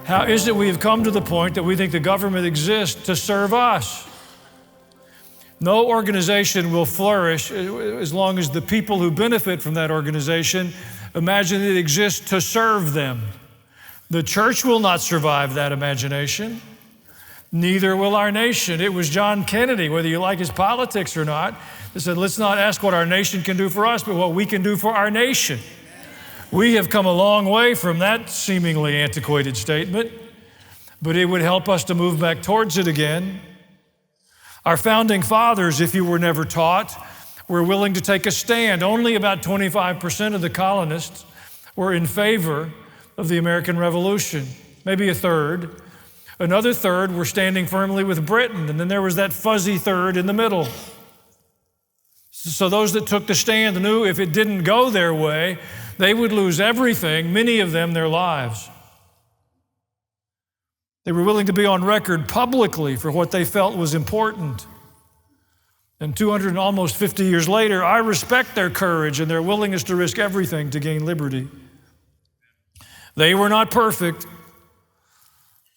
How is it we have come to the point that we think the government exists to serve us? No organization will flourish as long as the people who benefit from that organization imagine it exists to serve them. The church will not survive that imagination. Neither will our nation. It was John Kennedy, whether you like his politics or not, that said, let's not ask what our nation can do for us, but what we can do for our nation. We have come a long way from that seemingly antiquated statement, but it would help us to move back towards it again. Our founding fathers, if you were never taught, were willing to take a stand. Only about 25% of the colonists were in favor of the American Revolution, maybe a third. Another third were standing firmly with Britain, and then there was that fuzzy third in the middle. So those that took the stand knew if it didn't go their way, they would lose everything, many of them their lives. They were willing to be on record publicly for what they felt was important. And 200 and almost 50 years later, I respect their courage and their willingness to risk everything to gain liberty. They were not perfect.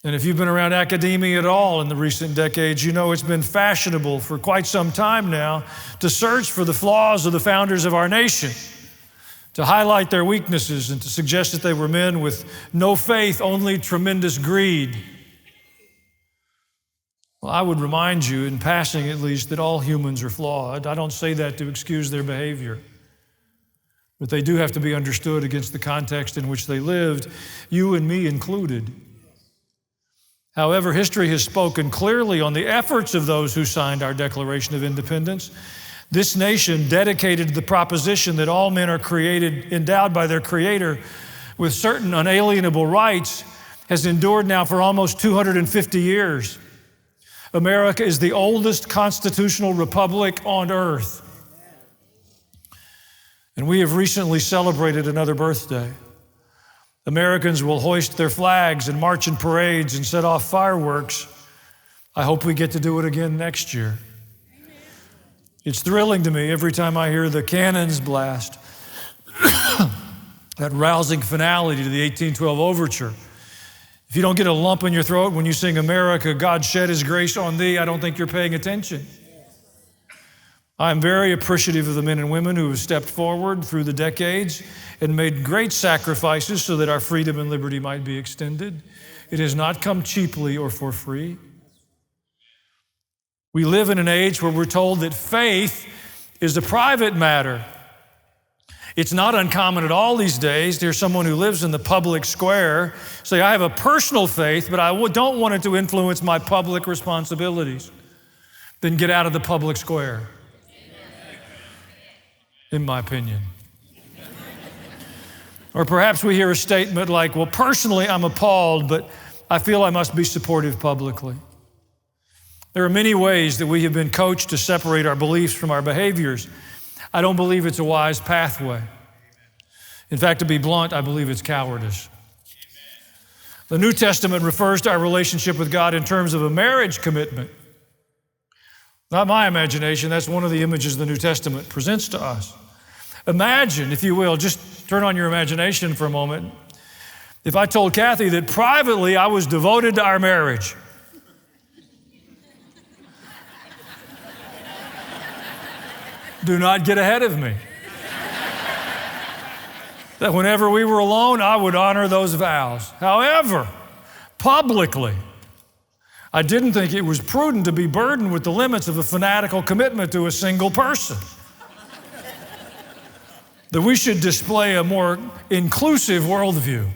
And if you've been around academia at all in the recent decades, you know it's been fashionable for quite some time now to search for the flaws of the founders of our nation, to highlight their weaknesses and to suggest that they were men with no faith, only tremendous greed. Well, I would remind you, in passing at least, that all humans are flawed. I don't say that to excuse their behavior, but they do have to be understood against the context in which they lived, you and me included. However, history has spoken clearly on the efforts of those who signed our Declaration of Independence. This nation, dedicated to the proposition that all men are created, endowed by their Creator with certain unalienable rights, has endured now for almost 250 years. America is the oldest constitutional republic on earth. And we have recently celebrated another birthday. Americans will hoist their flags and march in parades and set off fireworks. I hope we get to do it again next year. It's thrilling to me every time I hear the cannons blast, that rousing finale to the 1812 overture. If you don't get a lump in your throat when you sing America, God shed His grace on thee, I don't think you're paying attention. I'm very appreciative of the men and women who have stepped forward through the decades and made great sacrifices so that our freedom and liberty might be extended. It has not come cheaply or for free. We live in an age where we're told that faith is a private matter. It's not uncommon at all these days to hear someone who lives in the public square say, I have a personal faith, but I don't want it to influence my public responsibilities. Then get out of the public square, in my opinion. Or perhaps we hear a statement like, well, personally, I'm appalled, but I feel I must be supportive publicly. There are many ways that we have been coached to separate our beliefs from our behaviors. I don't believe it's a wise pathway. In fact, to be blunt, I believe it's cowardice. The New Testament refers to our relationship with God in terms of a marriage commitment. Not my imagination, that's one of the images the New Testament presents to us. Imagine, if you will, just turn on your imagination for a moment, if I told Kathy that privately I was devoted to our marriage. Do not get ahead of me. That whenever we were alone, I would honor those vows. However, publicly, I didn't think it was prudent to be burdened with the limits of a fanatical commitment to a single person. That we should display a more inclusive worldview.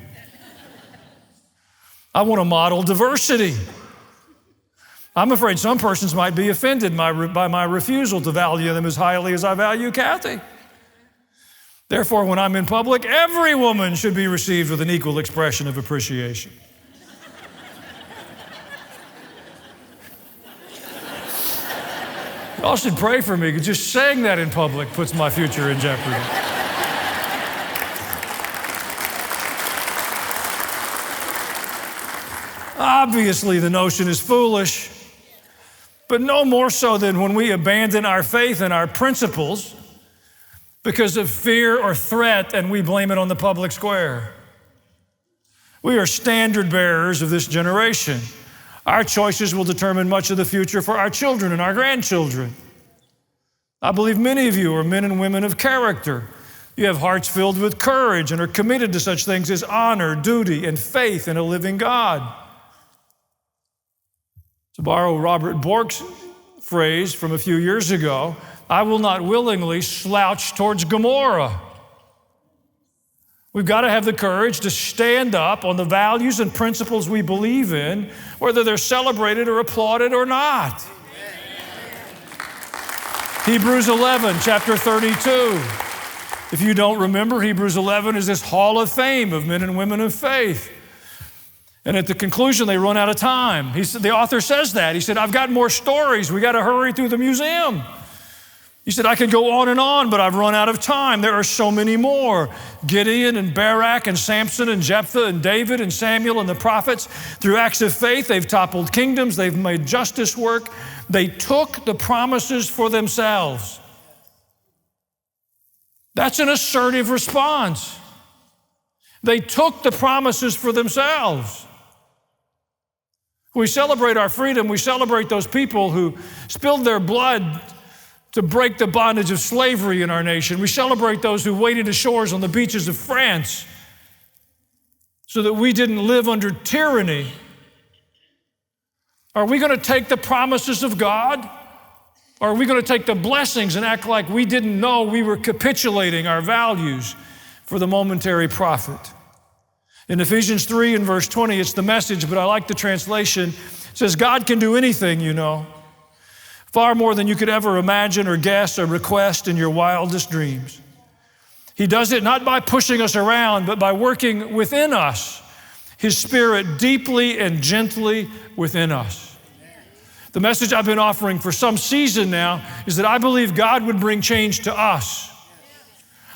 I want to model diversity. I'm afraid some persons might be offended by my refusal to value them as highly as I value Kathy. Therefore, when I'm in public, every woman should be received with an equal expression of appreciation. Y'all should pray for me, because just saying that in public puts my future in jeopardy. Obviously, the notion is foolish. But no more so than when we abandon our faith and our principles because of fear or threat and we blame it on the public square. We are standard bearers of this generation. Our choices will determine much of the future for our children and our grandchildren. I believe many of you are men and women of character. You have hearts filled with courage and are committed to such things as honor, duty, and faith in a living God. To borrow Robert Bork's phrase from a few years ago, I will not willingly slouch towards Gomorrah. We've got to have the courage to stand up on the values and principles we believe in, whether they're celebrated or applauded or not. Hebrews 11, chapter 32. If you don't remember, Hebrews 11 is this hall of fame of men and women of faith. And at the conclusion, they run out of time. The author says that. He said, I've got more stories. We got to hurry through the museum. He said, I could go on, but I've run out of time. There are so many more. Gideon and Barak and Samson and Jephthah and David and Samuel and the prophets. Through acts of faith, they've toppled kingdoms. They've made justice work. They took the promises for themselves. That's an assertive response. They took the promises for themselves. We celebrate our freedom. We celebrate those people who spilled their blood to break the bondage of slavery in our nation. We celebrate those who waded ashores on the beaches of France so that we didn't live under tyranny. Are we going to take the promises of God? Or are we going to take the blessings and act like we didn't know we were capitulating our values for the momentary profit? In Ephesians 3 and verse 20, it's the Message, but I like the translation. It says, God can do anything, you know. Far more than you could ever imagine or guess or request in your wildest dreams. He does it not by pushing us around, but by working within us, His Spirit deeply and gently within us. The message I've been offering for some season now is that I believe God would bring change to us,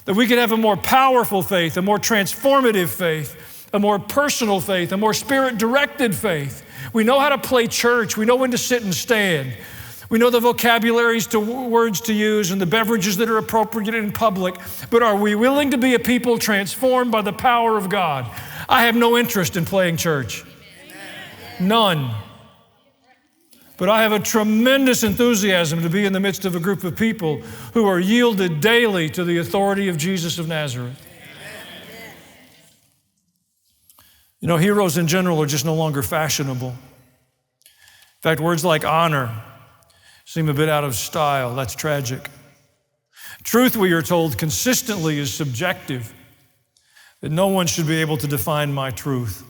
that we could have a more powerful faith, a more transformative faith, a more personal faith, a more Spirit-directed faith. We know how to play church. We know when to sit and stand. We know the vocabularies to words to use and the beverages that are appropriate in public, but are we willing to be a people transformed by the power of God? I have no interest in playing church. None. But I have a tremendous enthusiasm to be in the midst of a group of people who are yielded daily to the authority of Jesus of Nazareth. You know, heroes in general are just no longer fashionable. In fact, words like honor seem a bit out of style. That's tragic. Truth, we are told consistently, is subjective, that no one should be able to define my truth.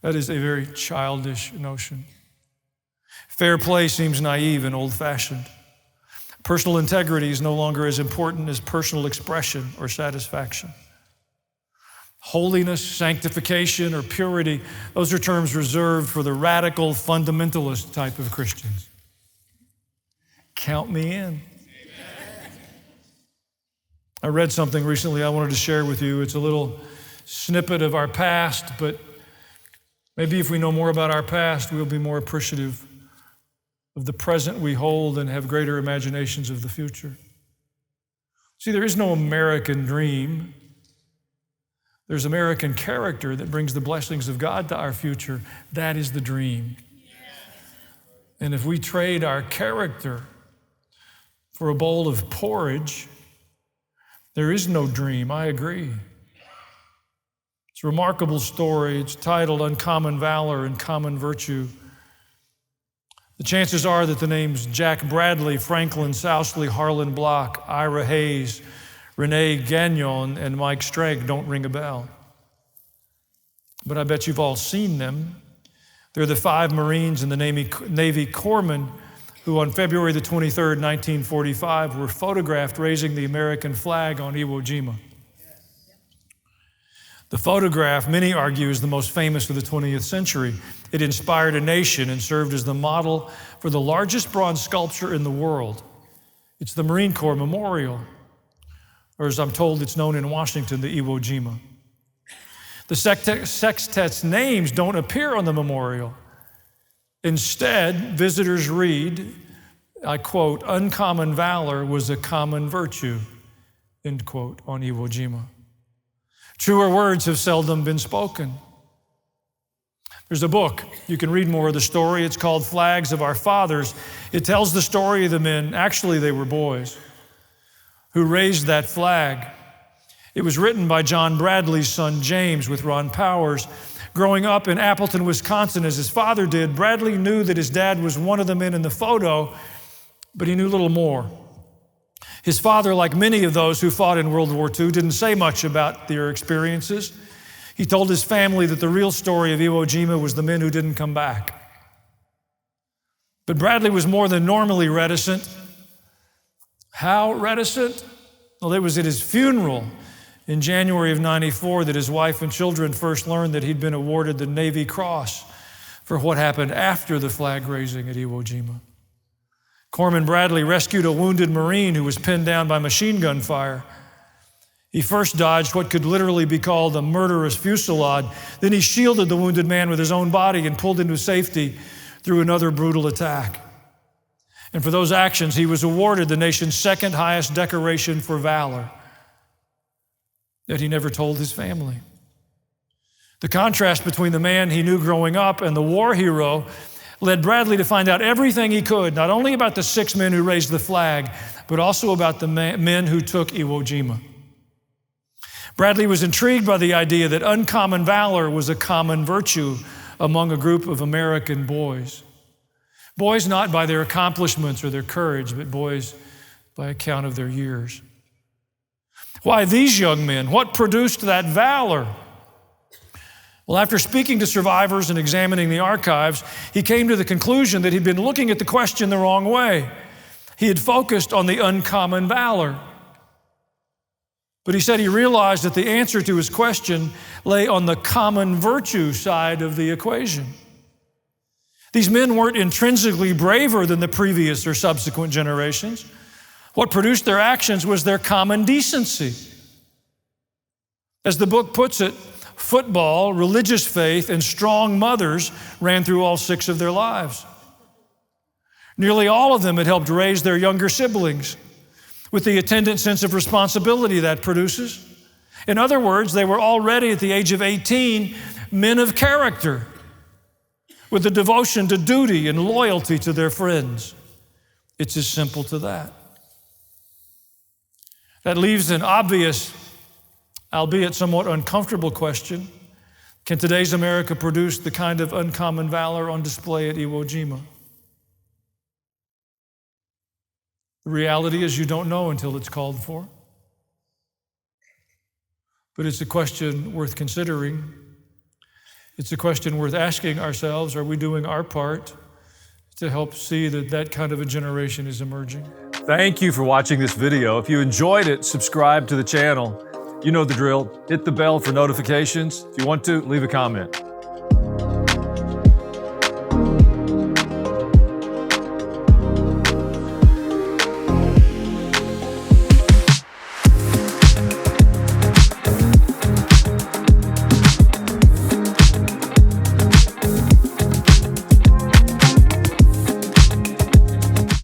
That is a very childish notion. Fair play seems naive and old-fashioned. Personal integrity is no longer as important as personal expression or satisfaction. Holiness, sanctification, or purity, those are terms reserved for the radical fundamentalist type of Christians. Count me in. I read something recently I wanted to share with you. It's a little snippet of our past, but maybe if we know more about our past, we'll be more appreciative of the present we hold and have greater imaginations of the future. See, there is no American dream. There's American character that brings the blessings of God to our future. That is the dream. And if we trade our character for a bowl of porridge, there is no dream. I agree. It's a remarkable story. It's titled Uncommon Valor and Common Virtue. The chances are that the names Jack Bradley, Franklin Sousley, Harlan Block, Ira Hayes, Renee Gagnon, and Mike Strake don't ring a bell. But I bet you've all seen them. They're the 5 Marines and the Navy corpsmen who on February the 23rd, 1945, were photographed raising the American flag on Iwo Jima. The photograph, many argue, is the most famous of the 20th century. It inspired a nation and served as the model for the largest bronze sculpture in the world. It's the Marine Corps Memorial, or as I'm told, it's known in Washington, the Iwo Jima. The sextet's names don't appear on the memorial. Instead, visitors read, I quote, "Uncommon valor was a common virtue," end quote, on Iwo Jima. Truer words have seldom been spoken. There's a book. You can read more of the story. It's called Flags of Our Fathers. It tells the story of the men, actually they were boys, who raised that flag. It was written by John Bradley's son James with Ron Powers. Growing up in Appleton, Wisconsin, as his father did, Bradley knew that his dad was one of the men in the photo, but he knew little more. His father, like many of those who fought in World War II, didn't say much about their experiences. He told his family that the real story of Iwo Jima was the men who didn't come back. But Bradley was more than normally reticent. How reticent? Well, it was at his funeral in January of '94 that his wife and children first learned that he'd been awarded the Navy Cross for what happened after the flag raising at Iwo Jima. Corpsman Bradley rescued a wounded Marine who was pinned down by machine gun fire. He first dodged what could literally be called a murderous fusillade. Then he shielded the wounded man with his own body and pulled him to safety through another brutal attack. And for those actions, he was awarded the nation's second highest decoration for valor. Yet he never told his family. The contrast between the man he knew growing up and the war hero led Bradley to find out everything he could, not only about the 6 men who raised the flag, but also about the men who took Iwo Jima. Bradley was intrigued by the idea that uncommon valor was a common virtue among a group of American boys. Boys not by their accomplishments or their courage, but boys by account of their years. Why these young men? What produced that valor? Well, after speaking to survivors and examining the archives, he came to the conclusion that he'd been looking at the question the wrong way. He had focused on the uncommon valor. But he said he realized that the answer to his question lay on the common virtue side of the equation. These men weren't intrinsically braver than the previous or subsequent generations. What produced their actions was their common decency. As the book puts it, football, religious faith, and strong mothers ran through all 6 of their lives. Nearly all of them had helped raise their younger siblings, with the attendant sense of responsibility that produces. In other words, they were already at the age of 18 men of character, with a devotion to duty and loyalty to their friends. It's as simple to that. That leaves an obvious, albeit somewhat uncomfortable question. Can today's America produce the kind of uncommon valor on display at Iwo Jima? The reality is you don't know until it's called for. But it's a question worth considering. It's a question worth asking ourselves, are we doing our part to help see that that kind of a generation is emerging? Thank you for watching this video. If you enjoyed it, subscribe to the channel. You know the drill. Hit the bell for notifications. If you want to, leave a comment.